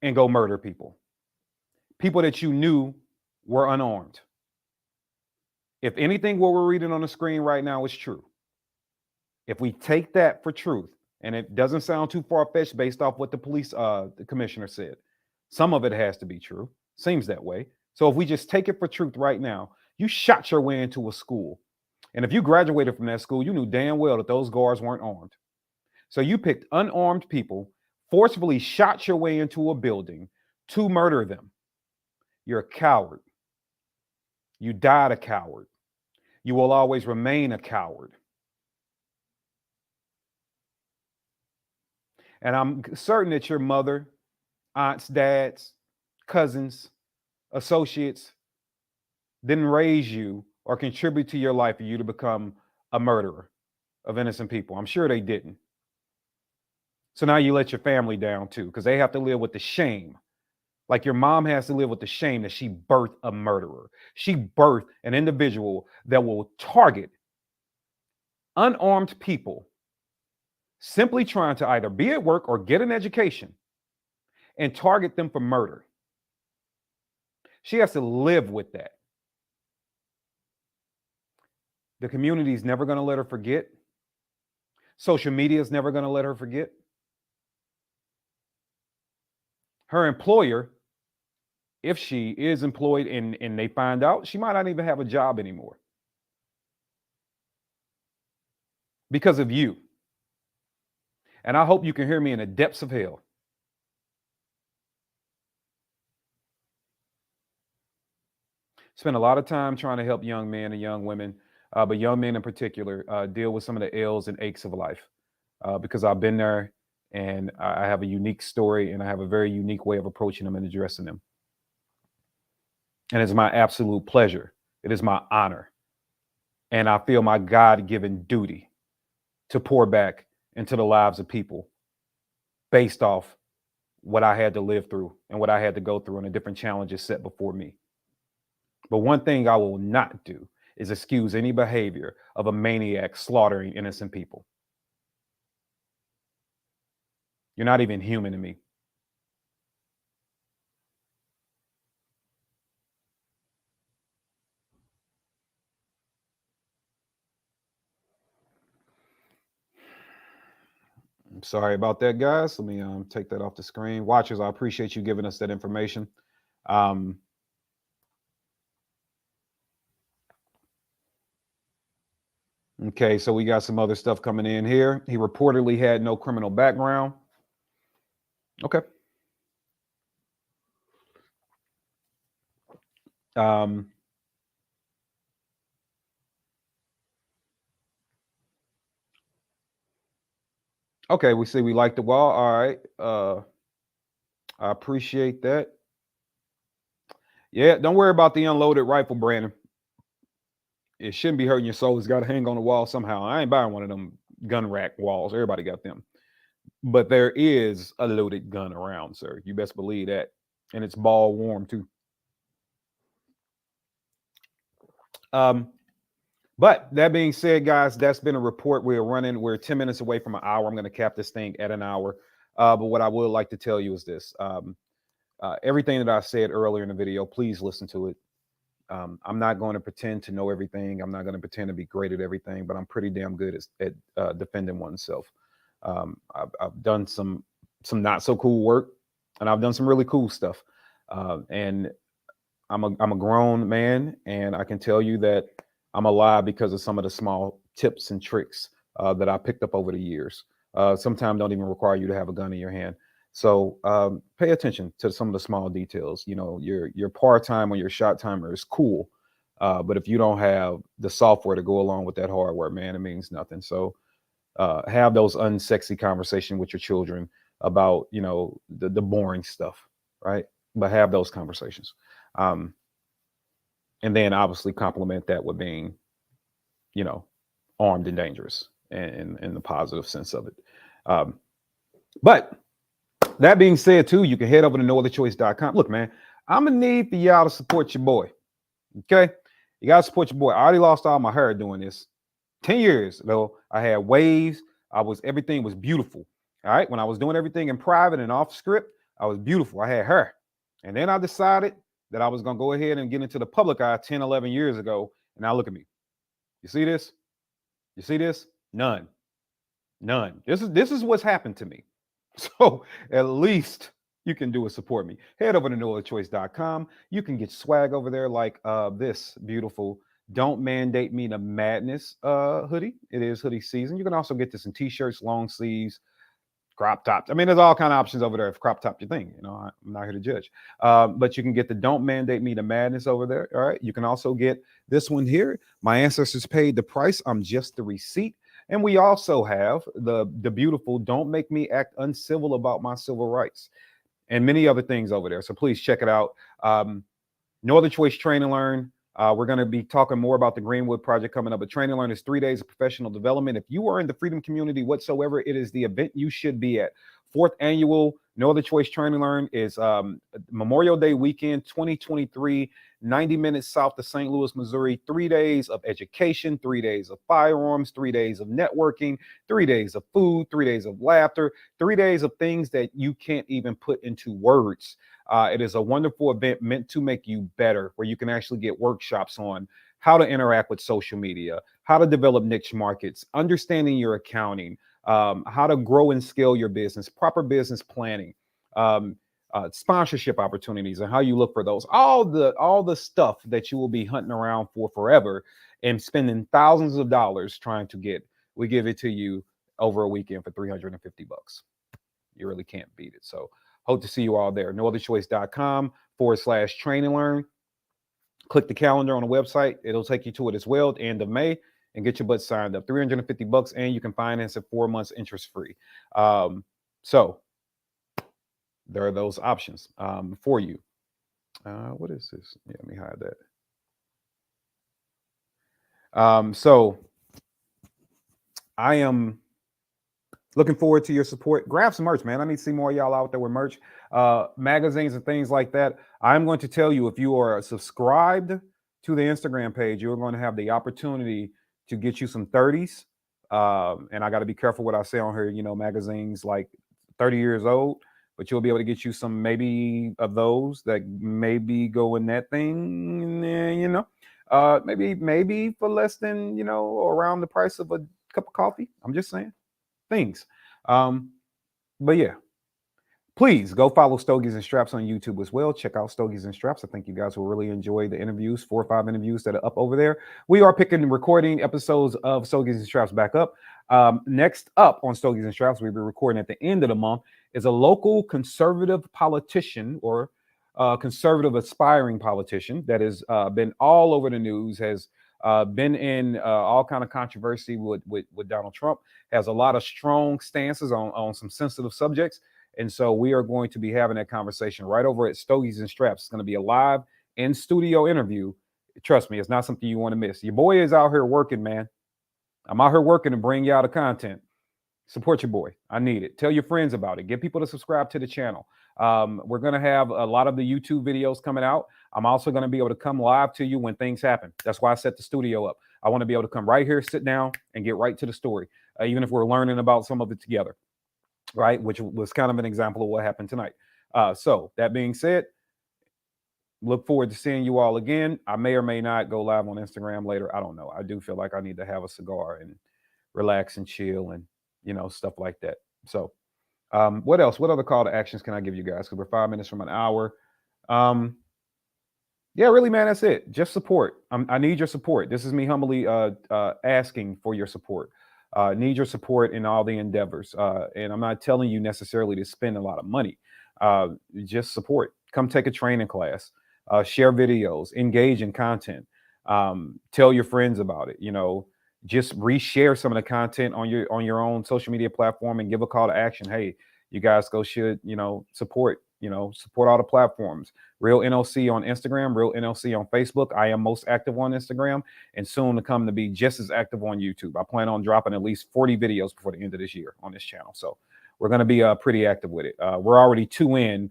and go murder people. People that you knew were unarmed. If anything, what we're reading on the screen right now is true, if we take that for truth, and it doesn't sound too far-fetched based off what the commissioner said, some of it has to be true. Seems that way. So if we just take it for truth right now, you shot your way into a school. And if you graduated from that school, you knew damn well that those guards weren't armed. So you picked unarmed people, forcefully shot your way into a building to murder them. You're a coward. You died a coward. You will always remain a coward. And I'm certain that your mother, aunts, dads, cousins, associates didn't raise you or contribute to your life for you to become a murderer of innocent people. I'm sure they didn't. So now you let your family down too, because they have to live with the shame. Like your mom has to live with the shame that she birthed a murderer. She birthed an individual that will target unarmed people simply trying to either be at work or get an education and target them for murder. She has to live with that. The community is never going to let her forget. Social media is never going to let her forget. Her employer, if she is employed and they find out, she might not even have a job anymore because of you. And I hope you can hear me in the depths of hell. Spend a lot of time trying to help young men and young women, but young men in particular, deal with some of the ills and aches of life, because I've been there, and I have a unique story, and I have a very unique way of approaching them and addressing them. And it's my absolute pleasure. It is my honor. And I feel my God-given duty to pour back into the lives of people based off what I had to live through and what I had to go through and the different challenges set before me. But one thing I will not do is excuse any behavior of a maniac slaughtering innocent people. You're not even human to me. Sorry about that, guys. Let me take that off the screen. Watchers, I appreciate you giving us that information. Okay, so we got some other stuff coming in here. He reportedly had no criminal background. Okay. Okay, we see we like the wall. All right. I appreciate that. Yeah, don't worry about the unloaded rifle, Brandon. It shouldn't be hurting your soul. It's got to hang on the wall somehow. I ain't buying one of them gun rack walls. Everybody got them. But there is a loaded gun around, sir. You best believe that. And it's ball warm, too. But that being said, guys, that's been a report. We're 10 minutes away from an hour. I'm going to cap this thing at an hour. But what I would like to tell you is this. Everything that I said earlier in the video, please listen to it. I'm not going to pretend to know everything. I'm not going to pretend to be great at everything, but I'm pretty damn good at defending oneself. I've done some not so cool work, and I've done some really cool stuff. And I'm a grown man, and I can tell you that I'm alive because of some of the small tips and tricks that I picked up over the years. Sometimes don't even require you to have a gun in your hand. So pay attention to some of the small details. You know, your par time or your shot timer is cool, but if you don't have the software to go along with that hardware, man, it means nothing. So have those unsexy conversations with your children about, you know, the boring stuff, right? But have those conversations. And then obviously complement that with being, you know, armed and dangerous in the positive sense of it. But that being said, too, you can head over to nootherchoice.com. Look, man, I'm going to need for y'all to support your boy. Okay? You got to support your boy. I already lost all my hair doing this. 10 years ago, I had waves. Everything was beautiful. All right? When I was doing everything in private and off script, I was beautiful. I had hair. And then I decided that I was going to go ahead and get into the public eye 10, 11 years ago. And now look at me. You see this? You see this? None. This is what's happened to me. So at least you can do is support me. Head over to nootherchoice.com. You can get swag over there like this beautiful Don't Mandate Me to Madness hoodie. It is hoodie season. You can also get this in t-shirts, long sleeves, crop tops. I mean, there's all kind of options over there if crop top your thing. You know, I'm not here to judge. But you can get the Don't Mandate Me to Madness over there. All right. You can also get this one here. My ancestors paid the price. I'm just the receipt. And we also have the beautiful Don't Make Me Act Uncivil About My Civil Rights and many other things over there. So please check it out. No Other Choice Train and Learn. We're going to be talking more about the Greenwood Project coming up. But Train and Learn is 3 days of professional development. If you are in the freedom community whatsoever, it is the event you should be at. 4th annual No Other Choice Train and Learn is Memorial Day weekend 2023, 90 minutes south of St. Louis, Missouri. 3 days of education, 3 days of firearms, 3 days of networking, 3 days of food, 3 days of laughter, 3 days of things that you can't even put into words. It is a wonderful event meant to make you better, where you can actually get workshops on how to interact with social media, how to develop niche markets, understanding your accounting, how to grow and scale your business, proper business planning, sponsorship opportunities and how you look for those, all the stuff that you will be hunting around for forever and spending thousands of dollars trying to get. We give it to you over a weekend for $350. You really can't beat it. So hope to see you all there. nootherchoice.com/train and learn. Click the calendar on the website. It'll take you to it as well at the end of May and get your butt signed up. $350, and you can finance it 4 months interest free. So there are those options for you. What is this? Yeah, let me hide that. So I am looking forward to your support. Grab some merch, man. I need to see more of y'all out there with merch, magazines and things like that. I'm going to tell you, if you are subscribed to the Instagram page, you're going to have the opportunity to get you some 30s. And I got to be careful what I say on here. You know, magazines like 30 years old, but you'll be able to get you some maybe of those that maybe go in that thing, you know, maybe for less than, you know, around the price of a cup of coffee. I'm just saying. Things. But yeah, please go follow Stogies and Straps on YouTube as well. Check out Stogies and Straps. I think you guys will really enjoy the interviews, 4 or 5 interviews that are up over there. We are picking and recording episodes of Stogies and Straps back up. Next up on Stogies and Straps, we'll be recording at the end of the month, is a local conservative politician or conservative aspiring politician that has been all over the news, has been in all kind of controversy with Donald Trump, has a lot of strong stances on some sensitive subjects. And so we are going to be having that conversation right over at Stogies and Straps. It's going to be a live in studio interview. Trust me, it's not something you want to miss. Your boy is out here working, man. I'm out here working to bring y'all the content. Support your boy. I need it. Tell your friends about it. Get people to subscribe to the channel. We're going to have a lot of the YouTube videos coming out. I'm also going to be able to come live to you when things happen. That's why I set the studio up. I want to be able to come right here, sit down, and get right to the story, even if we're learning about some of it together. Right, which was kind of an example of what happened tonight. So that being said, look forward to seeing you all again. I may or may not go live on Instagram later. I don't know. I do feel like I need to have a cigar and relax and chill and, you know, stuff like that. So what else? What other call to actions can I give you guys? Because we're 5 minutes from an hour. Yeah, really, man, that's it. Just support. I need your support. This is me humbly asking for your support. Need your support in all the endeavors. And I'm not telling you necessarily to spend a lot of money. Just support. Come take a training class. Share videos. Engage in content. Tell your friends about it. You know, just reshare some of the content on your own social media platform and give a call to action. Hey, you guys should, you know, support all the platforms. Real NLC on Instagram, Real NLC on Facebook. I am most active on Instagram and soon to come to be just as active on YouTube. I plan on dropping at least 40 videos before the end of this year on this channel. So we're going to be pretty active with it. We're already 2 in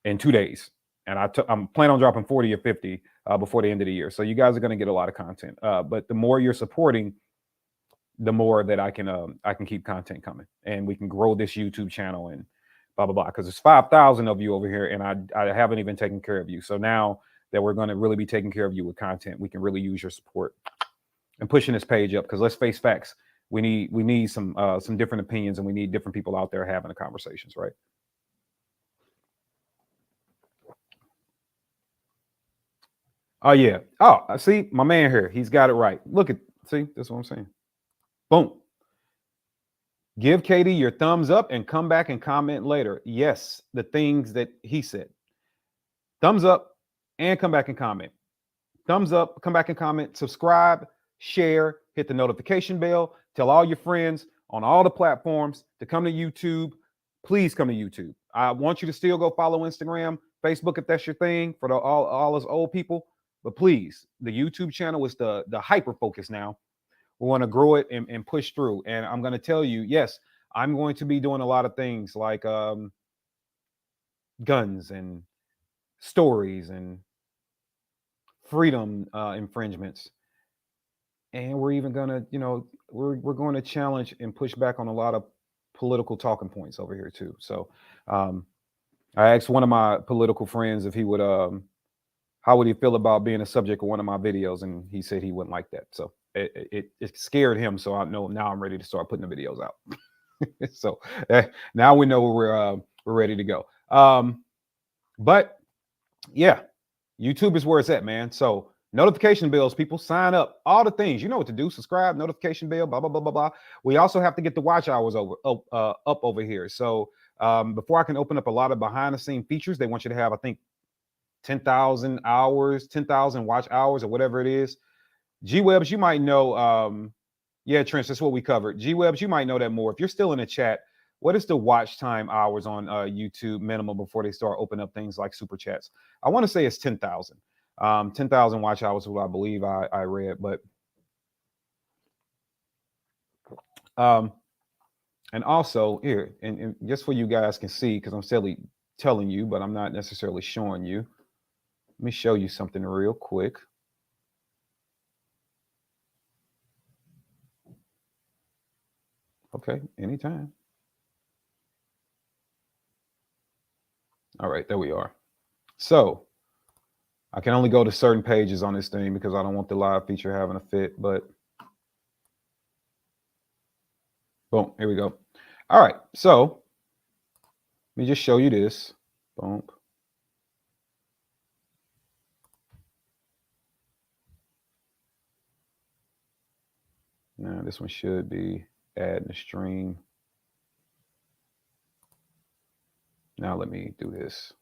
2 days. And I'm planning on dropping 40 or 50 before the end of the year. So you guys are going to get a lot of content. But the more you're supporting, the more that I can keep content coming and we can grow this YouTube channel and blah, blah, blah. Because there's 5,000 of you over here and I haven't even taken care of you. So now that we're going to really be taking care of you with content, we can really use your support and pushing this page up. Because let's face facts, we need some different opinions and we need different people out there having the conversations, right? Oh, yeah. Oh, I see my man here. He's got it right. Look at, see, that's what I'm saying. Boom. Give Katie your thumbs up and come back and comment later. Yes, the things that he said. Thumbs up and come back and comment. Thumbs up, come back and comment, subscribe, share, hit the notification bell. Tell all your friends on all the platforms to come to YouTube. Please come to YouTube. I want you to still go follow Instagram, Facebook if that's your thing for all us old people. But please, the YouTube channel is the hyper focus now. We want to grow it and push through. And I'm going to tell you, yes, I'm going to be doing a lot of things like guns and stories and freedom infringements. And we're even going to, you know, we're going to challenge and push back on a lot of political talking points over here too. So I asked one of my political friends if he would, how would he feel about being a subject of one of my videos? And he said he wouldn't like that. So it scared him. So I know now I'm ready to start putting the videos out. So now we know we're ready to go. But yeah, YouTube is where it's at, man. So notification bells, people sign up, all the things, you know what to do. Subscribe, notification bell, blah, blah, blah, blah, blah. We also have to get the watch hours up over here. So before I can open up a lot of behind the scene features, they want you to have, I think, 10,000 hours, 10,000 watch hours or whatever it is. G-Webs, you might know. Yeah, Trench, that's what we covered. G-Webs, you might know that more. If you're still in the chat, what is the watch time hours on YouTube minimum before they start opening up things like super chats? I want to say it's 10,000. 10,000 watch hours is what I believe I read. But and also here, and just for you guys can see, because I'm silly telling you, but I'm not necessarily showing you. Let me show you something real quick. Okay, anytime. All right, there we are. So I can only go to certain pages on this thing because I don't want the live feature having a fit, but boom, here we go. All right, so Let me just show you this. Boom. Now this one should be adding a stream. Now let me do this.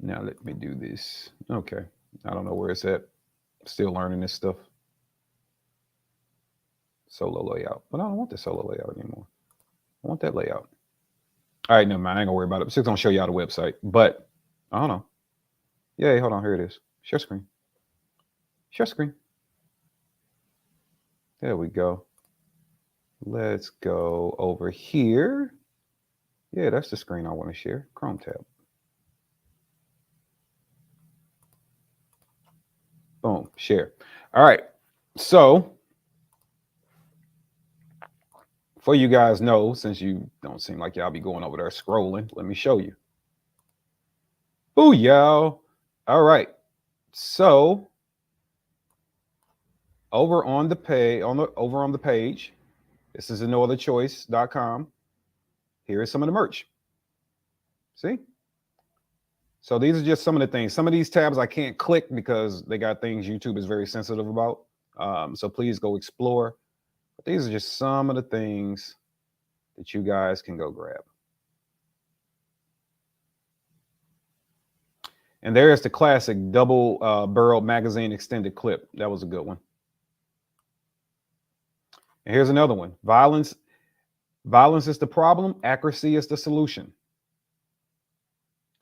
Now let me do this. Okay. I don't know where it's at. Still learning this stuff. Solo layout. But I don't want the solo layout anymore. I want that layout. All right, never mind. I ain't gonna worry about it. I'm just gonna show y'all the website. But I don't know. Yay, hold on. Here it is. Share screen. Share screen. There we go. Let's go over here. Yeah, that's the screen I want to share. Chrome tab. Boom, share. All right. So, for you guys know, since you don't seem like y'all be going over there scrolling, let me show you. Boo, y'all. All right. So, over on the page, this is nootherchoice.com. Here is some of the merch. See? So these are just some of the things. Some of these tabs I can't click because they got things YouTube is very sensitive about. So please go explore. But these are just some of the things that you guys can go grab. And there's the classic double barrel magazine extended clip. That was a good one. And here's another one. Violence is the problem. Accuracy is the solution.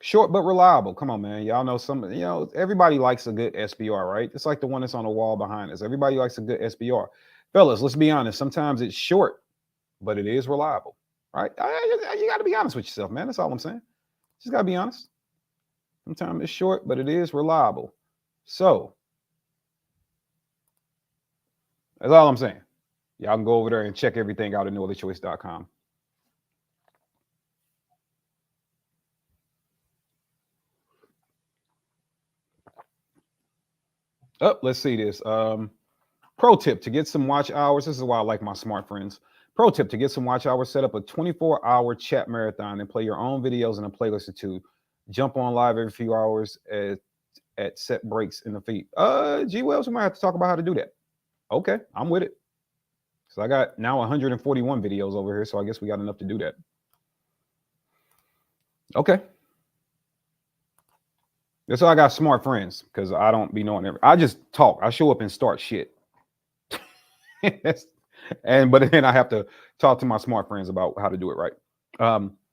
Short but reliable. Come on, man. Y'all know everybody likes a good SBR, right? It's like the one that's on the wall behind us. Everybody likes a good SBR. Fellas, let's be honest. Sometimes it's short, but it is reliable, right? You got to be honest with yourself, man. That's all I'm saying. Just got to be honest. Sometimes it's short, but it is reliable. So that's all I'm saying. Y'all can go over there and check everything out at nootherchoice.com. Oh, let's see this. Pro tip to get some watch hours. This is why I like my smart friends. Pro tip to get some watch hours, set up a 24-hour chat marathon and play your own videos in a playlist or two. Jump on live every few hours at set breaks in the feed. G Wells, we might have to talk about how to do that. Okay, I'm with it. So I got now 141 videos over here, so I guess we got enough to do that. Okay. That's why I got smart friends, because I don't be knowing everything. I just talk. I show up and start shit. But then I have to talk to my smart friends about how to do it right.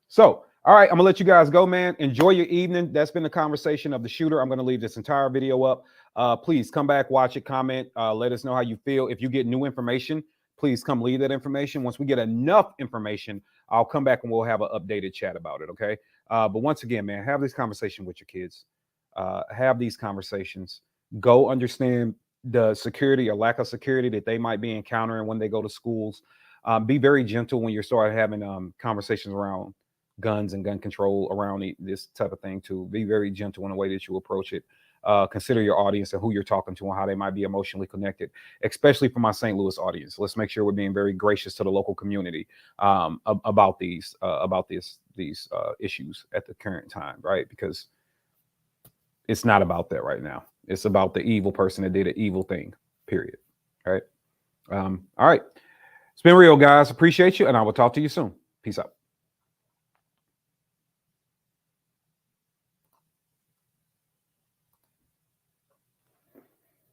So, all right, I'm gonna let you guys go, man. Enjoy your evening. That's been the conversation of the shooter. I'm gonna leave this entire video up. Please come back, watch it, comment, let us know how you feel. If you get new information, please come leave that information. Once we get enough information, I'll come back and we'll have an updated chat about it. Okay. But once again, man, have this conversation with your kids. Have these conversations. Go understand the security or lack of security that they might be encountering when they go to schools. Be very gentle when you start having conversations around guns and gun control around this type of thing too. Be very gentle in the way that you approach it. Consider your audience and who you're talking to and how they might be emotionally connected, especially for my St. Louis audience. Let's make sure we're being very gracious to the local community about these issues at the current time, right? Because it's not about that right now. It's about the evil person that did an evil thing, period. All right. All right. It's been real, guys. Appreciate you. And I will talk to you soon. Peace out.